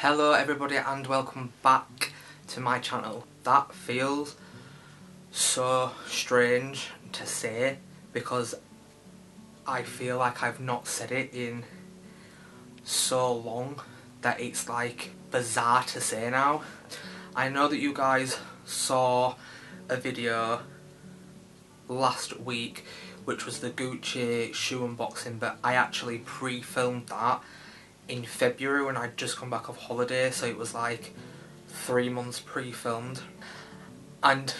Hello everybody and welcome back to my channel. That feels so strange to say because I feel like I've not said it in so long that it's like bizarre to say now. I know that you guys saw a video last week which was the Gucci shoe unboxing, but I actually pre-filmed that in February when I'd just come back off holiday, so it was like 3 months pre-filmed. And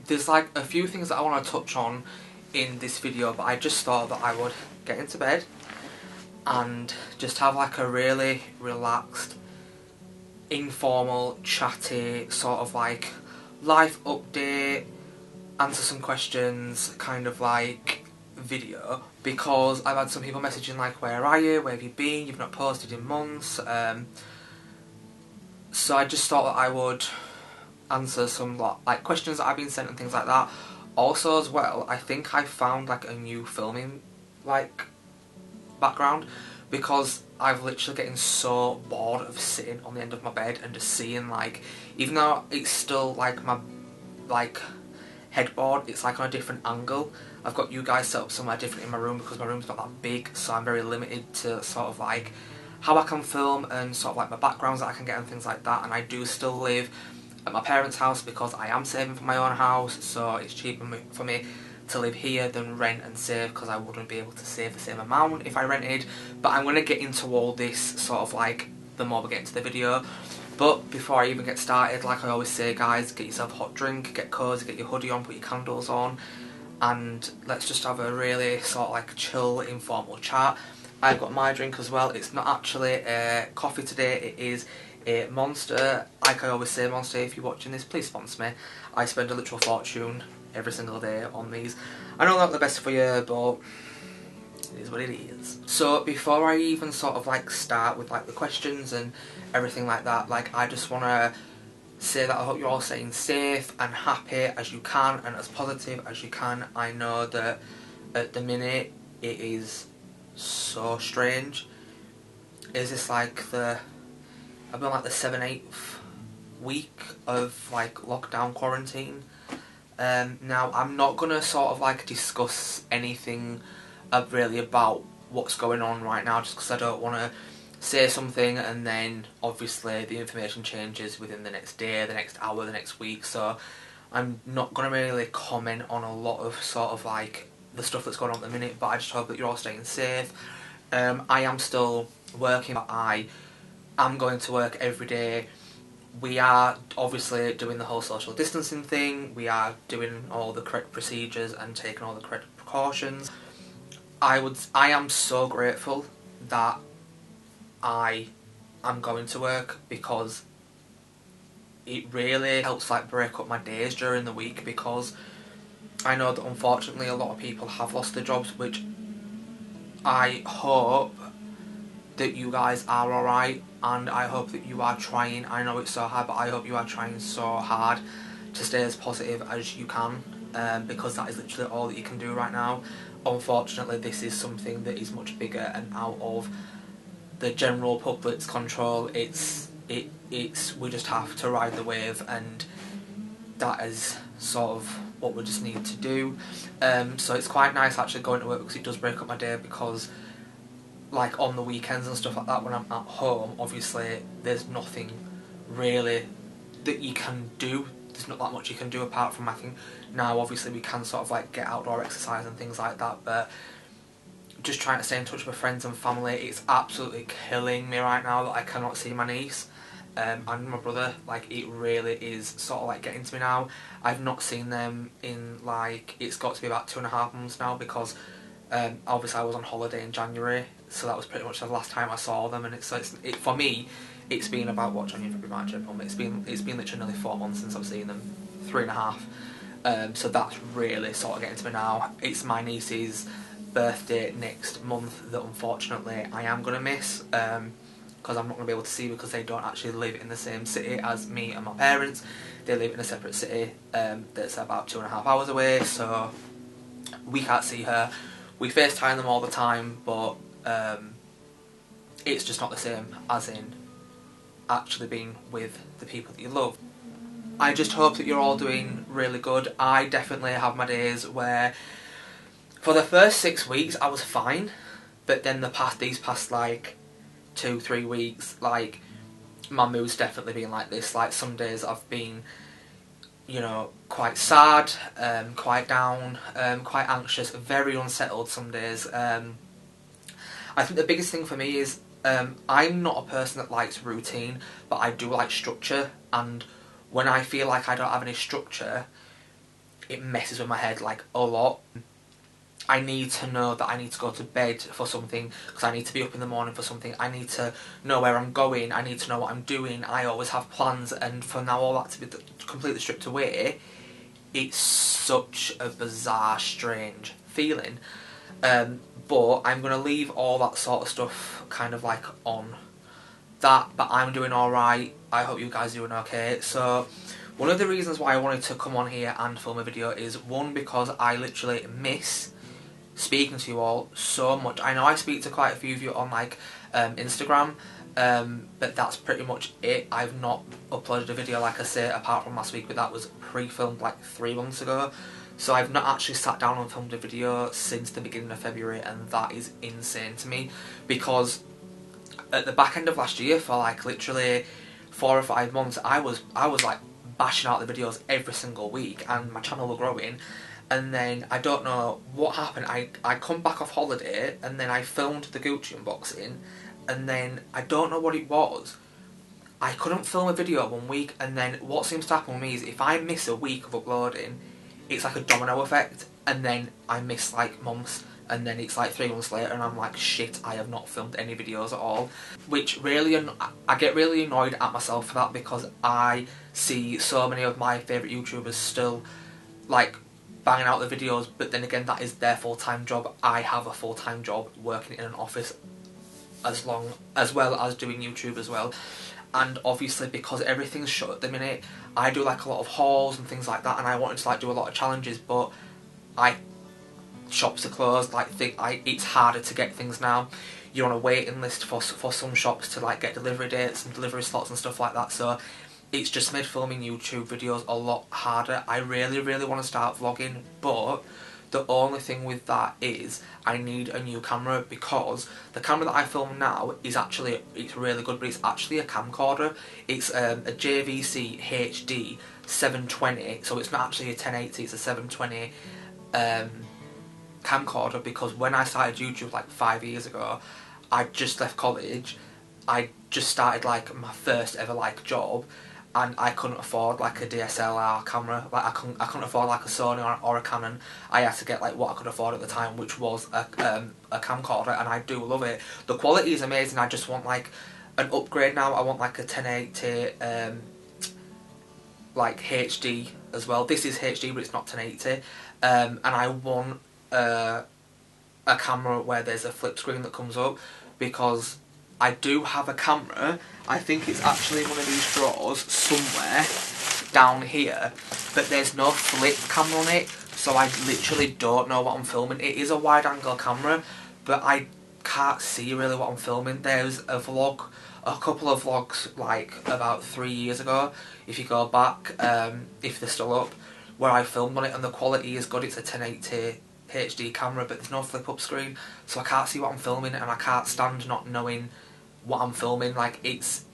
there's like a few things that I want to touch on in this video, but I just thought that I would get into bed and just have like a really relaxed, informal, chatty, sort of like life update, answer some questions kind of like video, because I've had some people messaging like, where are you, where have you been, you've not posted in months, so I just thought that I would answer some like questions that I've been sent and things like that. Also as well, I think I found like a new filming like background, because I've literally getting so bored of sitting on the end of my bed and just seeing like, even though it's still like my like headboard, it's like on a different angle. I've got you guys set up somewhere different in my room because my room's not that big, so I'm very limited to sort of like how I can film and sort of like my backgrounds that I can get and things like that. And I do still live at my parents' house because I am saving for my own house, so it's cheaper for me to live here than rent and save, because I wouldn't be able to save the same amount if I rented. But I'm going to get into all this sort of like the more we get into the video. But before I even get started, like I always say guys, get yourself a hot drink, get cozy, get your hoodie on, put your candles on, and let's just have a really sort of like chill, informal chat. I've got my drink as well. It's not actually a coffee today, it is a Monster. Like I always say, Monster, if you're watching this, please sponsor me. I spend a literal fortune every single day on these. I know they're not the best for you, but it is what it is. So before I even sort of like start with like the questions and everything like that, like I just want to say that I hope you're all staying safe and happy as you can and as positive as you can. I know that at the minute it is so strange. Is this like I've been like the 7th-8th week of like lockdown quarantine. Now I'm not gonna sort of like discuss anything really about what's going on right now, just because I don't want to say something and then obviously the information changes within the next day, the next hour, the next week. So I'm not going to really comment on a lot of sort of like the stuff that's going on at the minute, but I just hope that you're all staying safe. I am still working, but I am going to work every day. We are obviously doing the whole social distancing thing, we are doing all the correct procedures and taking all the correct precautions. I am so grateful that I am going to work, because it really helps like break up my days during the week, because I know that unfortunately a lot of people have lost their jobs, which I hope that you guys are alright, and I hope that you are trying. I know it's so hard, but I hope you are trying so hard to stay as positive as you can, because that is literally all that you can do right now. Unfortunately, this is something that is much bigger and out of the general public's control. It's we just have to ride the wave, and that is sort of what we just need to do. So it's quite nice actually going to work, because it does break up my day, because like on the weekends and stuff like that when I'm at home, obviously there's nothing really that you can do. There's not that much you can do apart from, I think now obviously we can sort of like get outdoor exercise and things like that, but just trying to stay in touch with friends and family. It's absolutely killing me right now that I cannot see my niece and my brother. Like it really is sort of like getting to me now. I've not seen them in like, it's got to be about 2.5 months now, because obviously I was on holiday in January, so that was pretty much the last time I saw them. And for me, it's been about what, January, February, March, April. It's been literally nearly 4 months since I've seen them, 3.5. So that's really sort of getting to me now. It's my niece's birthday next month that unfortunately I am going to miss, because I'm not going to be able to see, because they don't actually live in the same city as me and my parents. They live in a separate city that's about 2.5 hours away, so we can't see her. We FaceTime them all the time, but it's just not the same as in actually being with the people that you love. I just hope that you're all doing really good. I definitely have my days where for the first 6 weeks I was fine, but then these past like 2-3 weeks, like my mood's definitely been like this. Like some days I've been, you know, quite sad, quite down, quite anxious, very unsettled some days. I think the biggest thing for me is I'm not a person that likes routine, but I do like structure, and when I feel like I don't have any structure, it messes with my head like a lot. I need to know that I need to go to bed for something because I need to be up in the morning for something. I need to know where I'm going. I need to know what I'm doing. I always have plans, and for now all that to be completely stripped away, it's such a bizarre, strange feeling. But I'm going to leave all that sort of stuff kind of like on that, but I'm doing alright. I hope you guys are doing okay. So one of the reasons why I wanted to come on here and film a video is, one, because I literally miss speaking to you all so much. I know I speak to quite a few of you on like Instagram, but that's pretty much it. I've not uploaded a video, like I say, apart from last week, but that was pre-filmed like 3 months ago. So I've not actually sat down and filmed a video since the beginning of February, and that is insane to me, because at the back end of last year, for like literally 4 or 5 months, I was like bashing out the videos every single week, and my channel was growing. And then I don't know what happened. I come back off holiday, and then I filmed the Gucci unboxing, and then I don't know what it was. I couldn't film a video 1 week, and then what seems to happen with me is if I miss a week of uploading, it's like a domino effect, and then I miss like months, and then it's like 3 months later and I'm like, shit, I have not filmed any videos at all. Which really, I get really annoyed at myself for that, because I see so many of my favourite YouTubers still like banging out the videos, but then again, that is their full-time job. I have a full-time job working in an office as well as doing YouTube as well. And obviously, because everything's shut at the minute, I do like a lot of hauls and things like that, and I wanted to like do a lot of challenges, but shops are closed. Like it's harder to get things now. You're on a waiting list for some shops to like get delivery dates and delivery slots and stuff like that. So it's just made filming YouTube videos a lot harder. I really want to start vlogging, but the only thing with that is I need a new camera, because the camera that I film now is actually, it's really good, but it's actually a camcorder. It's a JVC HD 720, so it's not actually a 1080, it's a 720 camcorder, because when I started YouTube like 5 years ago, I just left college, I just started like my first ever like job, and I couldn't afford like a DSLR camera. Like I couldn't afford like a Sony or a Canon. I had to get like what I could afford at the time, which was a camcorder, and I do love it. The quality is amazing. I just want like an upgrade now. I want like a 1080 like HD as well. This is HD, but it's not 1080. And I want a camera where there's a flip screen that comes up, because I do have a camera. I think it's actually in one of these drawers somewhere down here, but there's no flip camera on it, so I literally don't know what I'm filming. It is a wide angle camera, but I can't see really what I'm filming. There's a couple of vlogs like about 3 years ago, if you go back, if they're still up, where I filmed on it, and the quality is good. It's a 1080 HD camera, but there's no flip up screen, so I can't see what I'm filming, and I can't stand not knowing what I'm filming. Like, it's,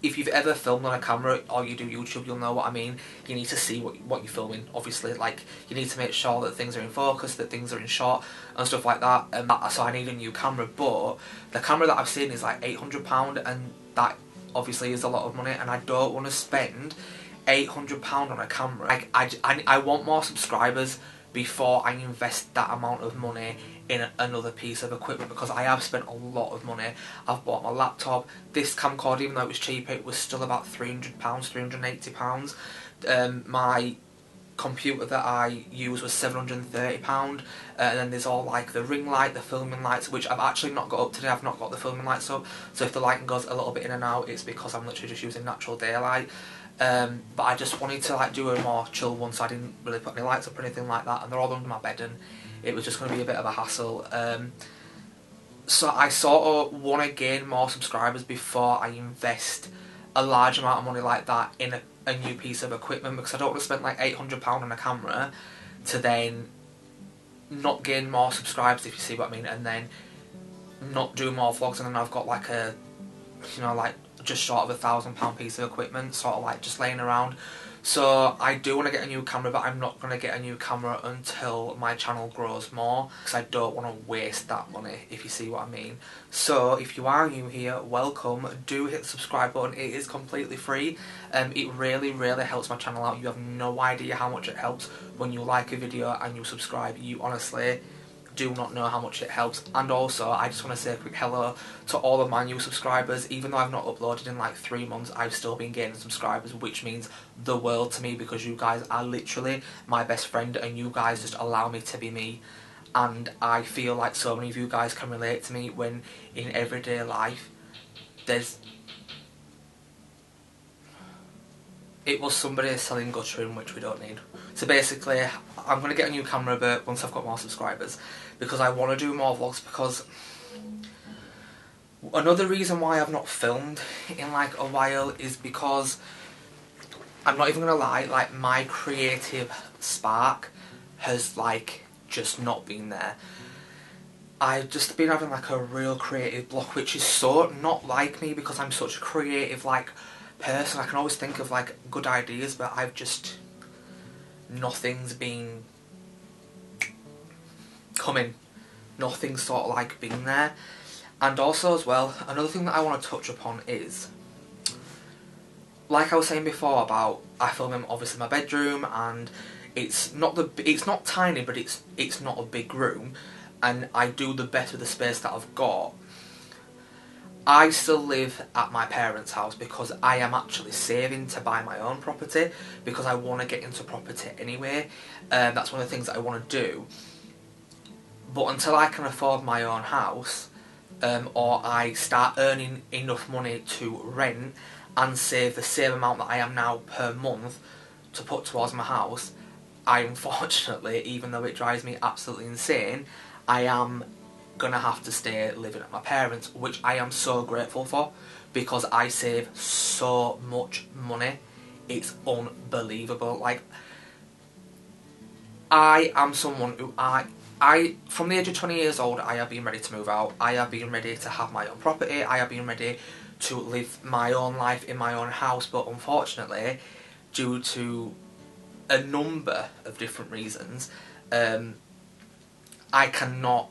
if you've ever filmed on a camera or you do YouTube, you'll know what I mean. You need to see what you're filming, obviously. Like, you need to make sure that things are in focus, that things are in shot and stuff like that, and so I need a new camera. But the camera that I've seen is like £800, and that obviously is a lot of money, and I don't want to spend £800 on a camera. Like, I want more subscribers before I invest that amount of money in another piece of equipment, because I have spent a lot of money. I've bought my laptop. This camcorder, even though it was cheaper, it was still about £300, £380. My computer that I use was £730, and then there's all like the ring light, the filming lights, which I've actually not got up today. I've not got the filming lights up, so if the lighting goes a little bit in and out, it's because I'm literally just using natural daylight. But I just wanted to like do a more chill one, so I didn't really put any lights up or anything like that, and they're all under my bed, and it was just going to be a bit of a hassle. So I sort of want to gain more subscribers before I invest a large amount of money like that in a new piece of equipment, because I don't want to spend like £800 on a camera to then not gain more subscribers, if you see what I mean, and then not do more vlogs, and then I've got like a, you know, like just short of £1,000 piece of equipment sort of like just laying around. So I do want to get a new camera, but I'm not going to get a new camera until my channel grows more, because I don't want to waste that money, if you see what I mean. So if you are new here, welcome. Do hit the subscribe button. It is completely free. It really, really helps my channel out. You have no idea how much it helps when you like a video and you subscribe. You honestly do not know how much it helps. And also, I just want to say a quick hello to all of my new subscribers. Even though I've not uploaded in like 3 months, I've still been gaining subscribers, which means the world to me, because you guys are literally my best friend and you guys just allow me to be me. And I feel like so many of you guys can relate to me when in everyday life it was somebody selling guttering, which we don't need. So basically, I'm going to get a new camera, but once I've got more subscribers, because I want to do more vlogs. Because another reason why I've not filmed in like a while is because, I'm not even going to lie, like my creative spark has like just not been there. I've just been having like a real creative block, which is so not like me, because I'm such a creative like person. I can always think of like good ideas, but I've just, nothing's been coming, nothing's sort of like been there. And also as well, another thing that I want to touch upon is, like I was saying before about, I film in obviously my bedroom, and it's not tiny, but it's not a big room, and I do the best with the space that I've got. I still live at my parents' house because I am actually saving to buy my own property, because I want to get into property anyway. That's one of the things that I want to do. But until I can afford my own house, or I start earning enough money to rent and save the same amount that I am now per month to put towards my house, I unfortunately, even though it drives me absolutely insane, I am gonna have to stay living at my parents', which I am so grateful for, because I save so much money. It's unbelievable. Like, I am someone who I from the age of 20 years old, I have been ready to move out. I have been ready to have my own property. I have been ready to live my own life in my own house, but unfortunately, due to a number of different reasons, I cannot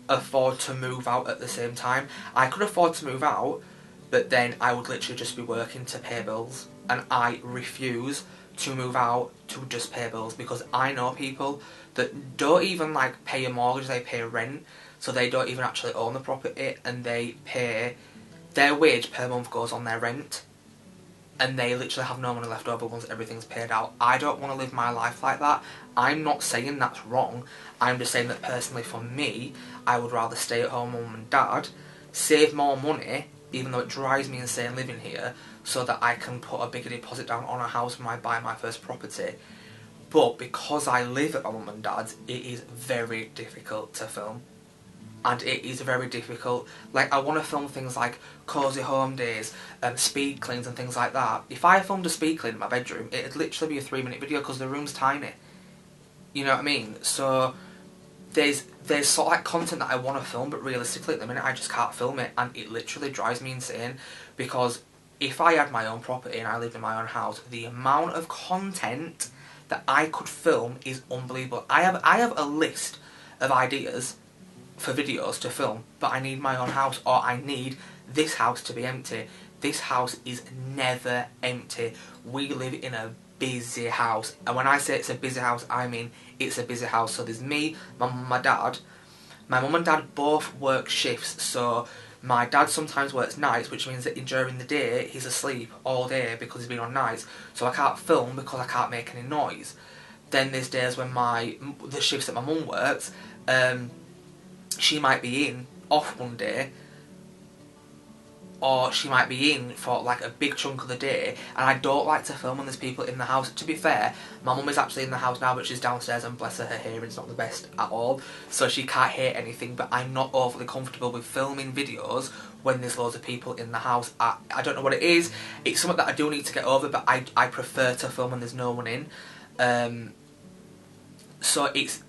afford to move out at the same time. I could afford to move out, but then I would literally just be working to pay bills, and I refuse to move out to just pay bills, because I know people that don't even like pay a mortgage, they pay rent, so they don't even actually own the property, and they pay, their wage per month goes on their rent, and they literally have no money left over once everything's paid out. I don't want to live my life like that. I'm not saying that's wrong. I'm just saying that personally for me, I would rather stay at home with mum and dad, save more money, even though it drives me insane living here, so that I can put a bigger deposit down on a house when I buy my first property. But because I live at my mum and dad's, it is very difficult to film. And it is very difficult. Like, I want to film things like Cosy home days, speed cleans and things like that. If I filmed a speed clean in my bedroom, it'd literally be a 3-minute video, because the room's tiny. You know what I mean? So there's sort of like content that I want to film, but realistically at the minute I just can't film it, and it literally drives me insane, because if I had my own property and I lived in my own house, the amount of content that I could film is unbelievable. I have a list of ideas for videos to film, but I need my own house, or I need this house to be empty. This house is never empty. We live in a busy house, and when I say it's a busy house, I mean it's a busy house. So there's me, my mum, my dad. My mum and dad both work shifts, so my dad sometimes works nights, which means that during the day he's asleep all day because he's been on nights, so I can't film because I can't make any noise. Then there's days when the shifts that my mum works, she might be in off one day, or she might be in for like a big chunk of the day, and I don't like to film when there's people in the house. To be fair, my mum is actually in the house now, but she's downstairs, and bless her hearing's not the best at all, so she can't hear anything, but I'm not overly comfortable with filming videos when there's loads of people in the house. I don't know what it is. It's something that I do need to get over, but I prefer to film when there's no one in. So it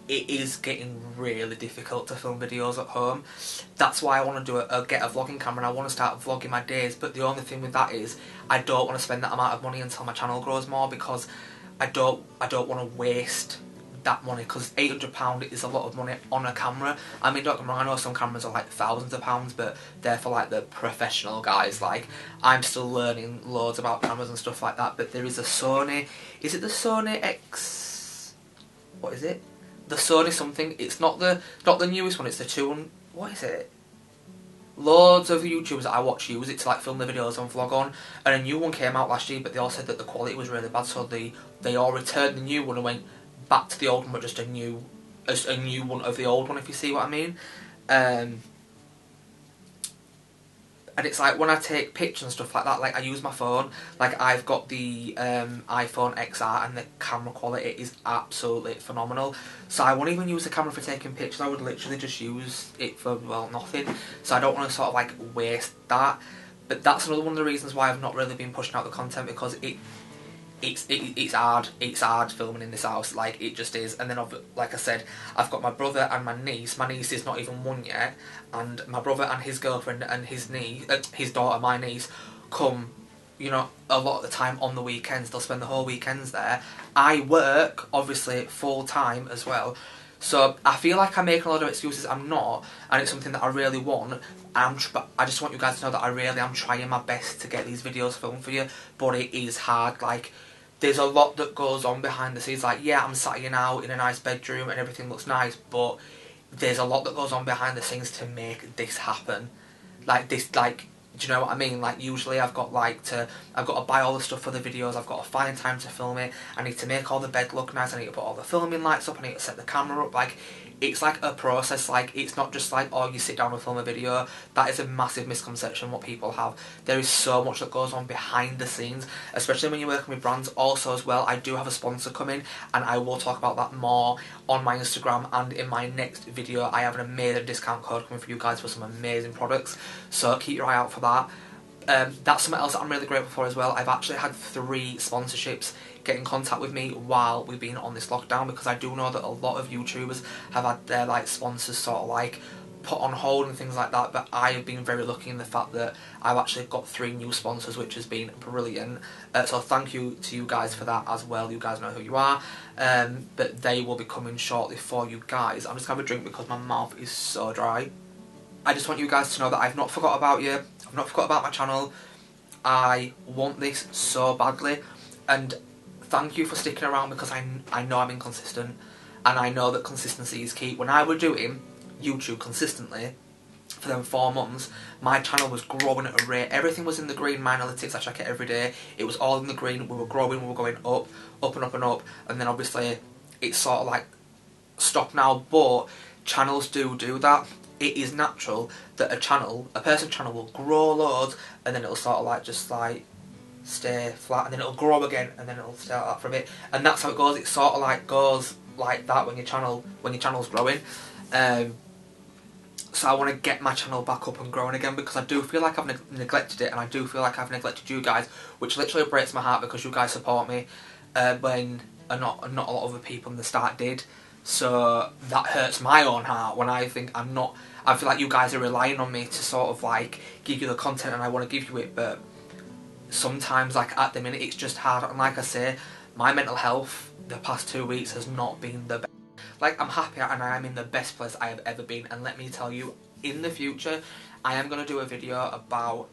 is getting really difficult to film videos at home. That's why I want to get a vlogging camera, and I want to start vlogging my days. But the only thing with that is I don't want to spend that amount of money until my channel grows more, because I don't want to waste that money, because £800 is a lot of money on a camera. I mean, don't get me wrong, I know some cameras are like thousands of pounds, but they're for like the professional guys. Like, I'm still learning loads about cameras and stuff like that. But there is a Sony, is it the Sony X, what is it? The Sony something. It's not the newest one, it's the 200, what is it? Loads of YouTubers that I watch use it to like film their videos and vlog on, and a new one came out last year, but they all said that the quality was really bad, so they all returned the new one and went back to the old one, but just a new one of the old one, if you see what I mean. And it's like, when I take pictures and stuff like that, like I use my phone, like I've got the iPhone XR, and the camera quality is absolutely phenomenal. So I won't even use the camera for taking pictures, I would literally just use it for, well, nothing. So I don't want to sort of like waste that. But that's another one of the reasons why I've not really been pushing out the content, because it's hard filming in this house, like it just is. And then like I said, I've got my brother and my niece. My niece is not even 1 yet, and my brother and his girlfriend and his daughter, my niece, come, you know, a lot of the time on the weekends. They'll spend the whole weekends there. I work obviously full time as well, so I feel like I'm making a lot of excuses. I'm not, and it's something that I really want. But I just want you guys to know that I really am trying my best to get these videos filmed for you, but it is hard. Like, there's a lot that goes on behind the scenes. Like, yeah, I'm sat here now in a nice bedroom and everything looks nice, but there's a lot that goes on behind the scenes to make this happen. Like, this, like, do you know what I mean? Like, usually I've got to buy all the stuff for the videos, I've got to find time to film it, I need to make all the bed look nice, I need to put all the filming lights up, I need to set the camera up. Like, it's like a process. Like, it's not just like, oh, you sit down and film a video. That is a massive misconception what people have. There is so much that goes on behind the scenes, especially when you're working with brands. Also as well, I do have a sponsor coming, and I will talk about that more on my Instagram and in my next video. I have an amazing discount code coming for you guys for some amazing products, so keep your eye out for that. That's something else that I'm really grateful for as well. I've actually had 3 sponsorships get in contact with me while we've been on this lockdown, because I do know that a lot of YouTubers have had their like sponsors sort of like put on hold and things like that, but I have been very lucky in the fact that I've actually got 3 new sponsors, which has been brilliant. So thank you to you guys for that as well. You guys know who you are, but they will be coming shortly for you guys. I'm just gonna have a drink because my mouth is so dry. I just want you guys to know that I've not forgot about you, I've not forgot about my channel. I want this so badly, and thank you for sticking around, because I know I'm inconsistent, and I know that consistency is key. When I was doing YouTube consistently for them 4 months, my channel was growing at a rate. Everything was in the green. My analytics, I check it every day. It was all in the green. We were growing, we were going up and up and up, and then obviously it's sort of like stopped now. But channels do that. It is natural that a person's channel will grow loads, and then it'll sort of like just like stay flat, and then it'll grow again, and then it'll stay like that for a bit, and that's how it goes. It sort of like goes like that when your channel's growing. So I want to get my channel back up and growing again, because I do feel like I've neglected it, and I do feel like I've neglected you guys, which literally breaks my heart, because you guys support me when not a lot of other people in the start did. So that hurts my own heart when I think I feel like you guys are relying on me to sort of like give you the content, and I want to give you it, but sometimes, like at the minute, it's just hard. And like I say, my mental health the past 2 weeks has not been the best. Like, I'm happy and I am in the best place I have ever been, and let me tell you, in the future I am going to do a video about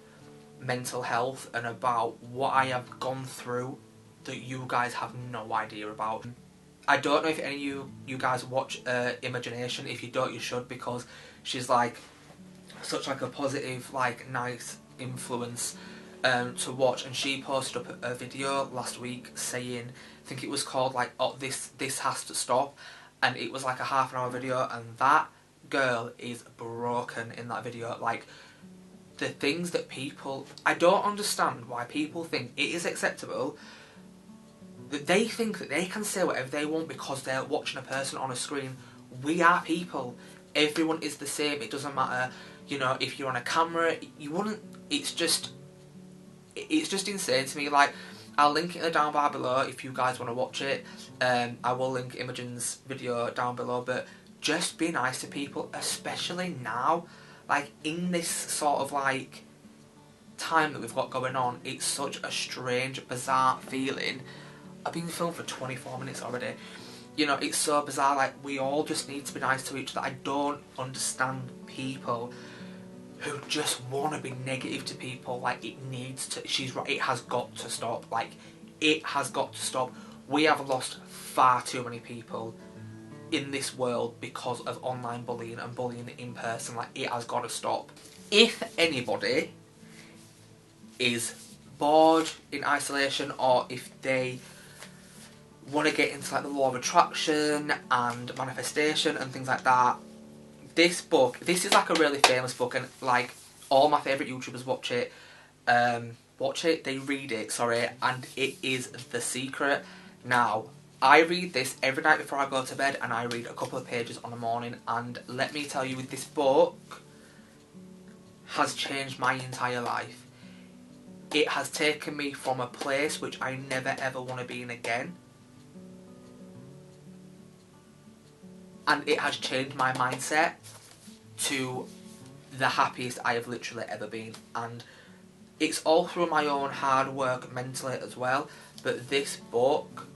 mental health and about what I have gone through that you guys have no idea about. I don't know if any of you guys watch Imagination. If you don't, you should, because she's like such like a positive, like nice influence to watch, and she posted up a video last week saying, I think it was called like, oh, this has to stop, and it was like a half-an-hour video, and that girl is broken in that video. Like, the things that people, I don't understand why people think it is acceptable, that they think that they can say whatever they want because they're watching a person on a screen. We are people. Everyone is the same. It doesn't matter. You know, if you're on a camera, you wouldn't. It's just insane to me. Like, I'll link it in the down bar below if you guys want to watch it. I will link Imogen's video down below. But just be nice to people, especially now. Like, in this sort of like time that we've got going on, it's such a strange, bizarre feeling. I've been filmed for 24 minutes already. You know, it's so bizarre. Like, we all just need to be nice to each other. I don't understand people who just want to be negative to people. Like, it needs to. She's right. It has got to stop. Like, it has got to stop. We have lost far too many people in this world because of online bullying and bullying in person. Like, it has got to stop. If anybody is bored in isolation, or if they want to get into like the law of attraction and manifestation and things like that, this is like a really famous book, and like all my favourite YouTubers watch it, they read it, sorry, and it is The Secret. Now, I read this every night before I go to bed, and I read a couple of pages on the morning, and let me tell you, this book has changed my entire life. It has taken me from a place which I never ever want to be in again, and it has changed my mindset to the happiest I have literally ever been. And it's all through my own hard work mentally as well, but this book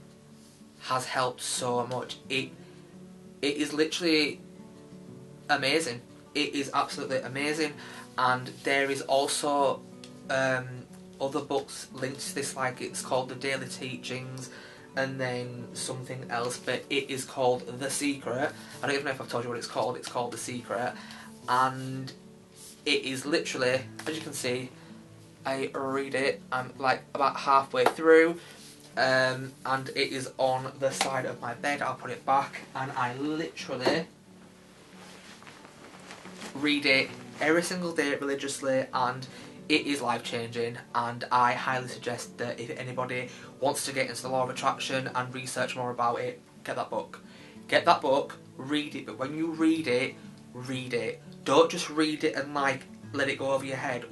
has helped so much. It is literally amazing. It is absolutely amazing. And there is also other books linked to this, like it's called The Daily Teachings, and then something else, but it is called The Secret. I don't even know if I've told you what it's called. It's called The Secret, and it is literally, as you can see, I read it, I'm like about halfway through, and it is on the side of my bed. I'll put it back, and I literally read it every single day religiously, and it is life-changing, and I highly suggest that if anybody wants to get into the law of attraction and research more about it, get that book. Get that book, read it, but when you read it, read it. Don't just read it and like let it go over your head.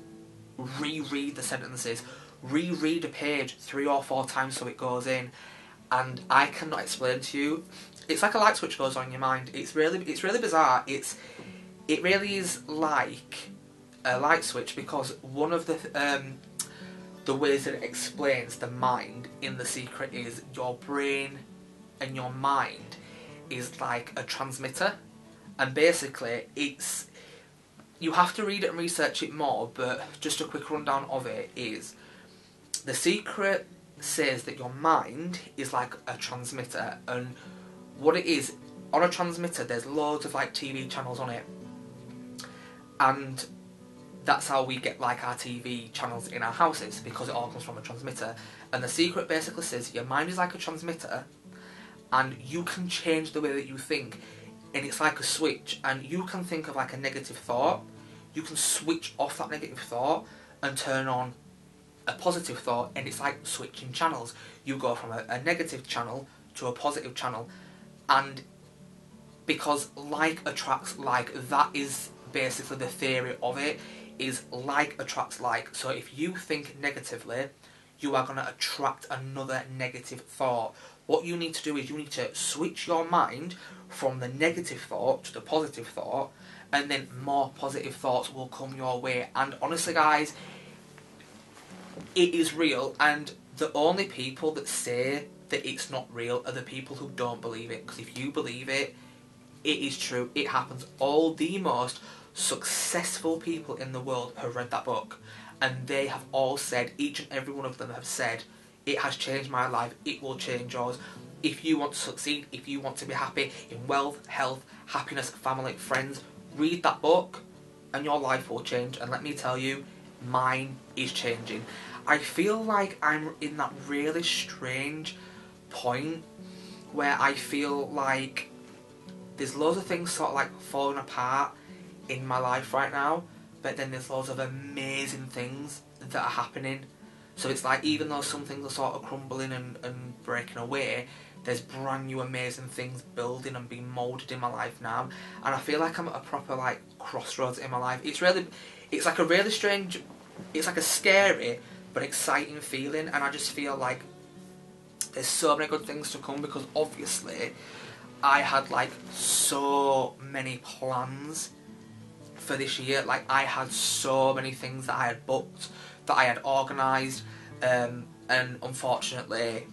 Reread the sentences. Reread a page 3 or 4 times so it goes in. And I cannot explain to you. It's like a light switch goes on in your mind. It's really bizarre. It really is like a light switch, because one of the ways that it explains the mind in The Secret is your brain and your mind is like a transmitter, and basically you have to read it and research it more, but just a quick rundown of it is The Secret says that your mind is like a transmitter, and what it is, on a transmitter there's loads of like TV channels on it, and that's how we get like our TV channels in our houses, because it all comes from a transmitter. And The Secret basically says your mind is like a transmitter, and you can change the way that you think, and it's like a switch, and you can think of like a negative thought, you can switch off that negative thought and turn on a positive thought, and it's like switching channels. You go from a negative channel to a positive channel, and because like attracts like, that is basically the theory of it, is like attracts like. So if you think negatively, you are going to attract another negative thought. What you need to do is you need to switch your mind from the negative thought to the positive thought, and then more positive thoughts will come your way. And honestly guys, it is real, and the only people that say that it's not real are the people who don't believe it, because if you believe it, it is true, it happens. All the most successful people in the world have read that book, and they have all said, each and every one of them have said, it has changed my life, it will change yours. If you want to succeed, if you want to be happy in wealth, health, happiness, family, friends, read that book and your life will change. And let me tell you, mine is changing. I feel like I'm in that really strange point where I feel like there's loads of things sort of like falling apart in my life right now, but then there's loads of amazing things that are happening. So it's like, even though some things are sort of crumbling and breaking away, there's brand new amazing things building and being moulded in my life now, and I feel like I'm at a proper like crossroads in my life. It's like a really strange, it's like a scary but exciting feeling, and I just feel like there's so many good things to come, because obviously I had like so many plans for this year. Like I had so many things that I had booked, that I had organised, and unfortunately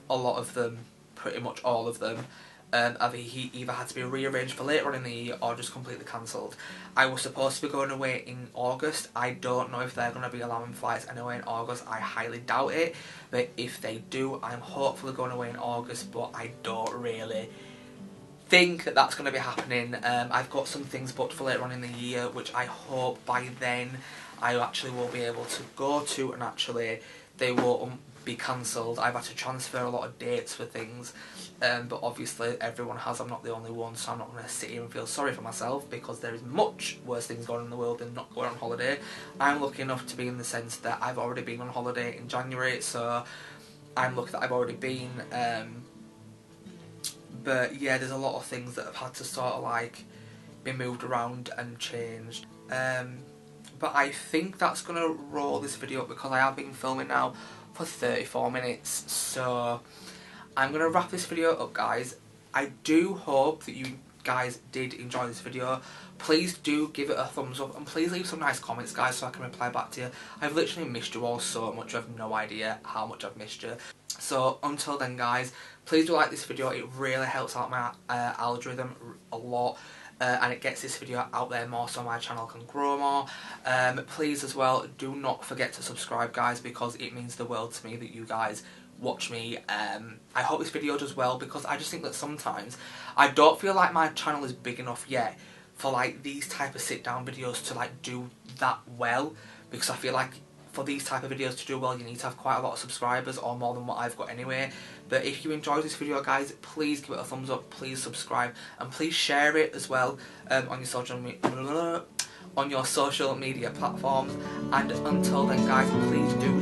a lot of them, pretty much all of them, either had to be rearranged for later on in the year or just completely cancelled. I was supposed to be going away in August. I don't know if they're going to be allowing flights anyway in August. I highly doubt it, but if they do, I'm hopefully going away in August, but I don't really think that that's going to be happening. I've got some things booked for later on in the year, which I hope by then I actually will be able to go to, and actually they won't be cancelled. I've had to transfer a lot of dates for things, but obviously everyone has. I'm not the only one, so I'm not going to sit here and feel sorry for myself, because there is much worse things going on in the world than not going on holiday. I'm lucky enough to be in the sense that I've already been on holiday in January, so I'm lucky that I've already been. But yeah, there's a lot of things that have had to sort of like be moved around and changed. But I think that's going to roll this video up, because I have been filming now for 34 minutes. So I'm going to wrap this video up, guys. I do hope that you guys did enjoy this video. Please do give it a thumbs up, and please leave some nice comments, guys, so I can reply back to you. I've literally missed you all so much. I have no idea how much I've missed you. So until then, guys, please do like this video. It really helps out my algorithm a lot. And it gets this video out there more, so my channel can grow more. Please as well, do not forget to subscribe, guys, because it means the world to me that you guys watch me. I hope this video does well, because I just think that sometimes I don't feel like my channel is big enough yet for like these type of sit down videos to like do that well, because I feel like for these type of videos to do well, you need to have quite a lot of subscribers, or more than what I've got anyway. But if you enjoyed this video, guys, please give it a thumbs up, please subscribe, and please share it as well on your social media platforms. And until then, guys, please do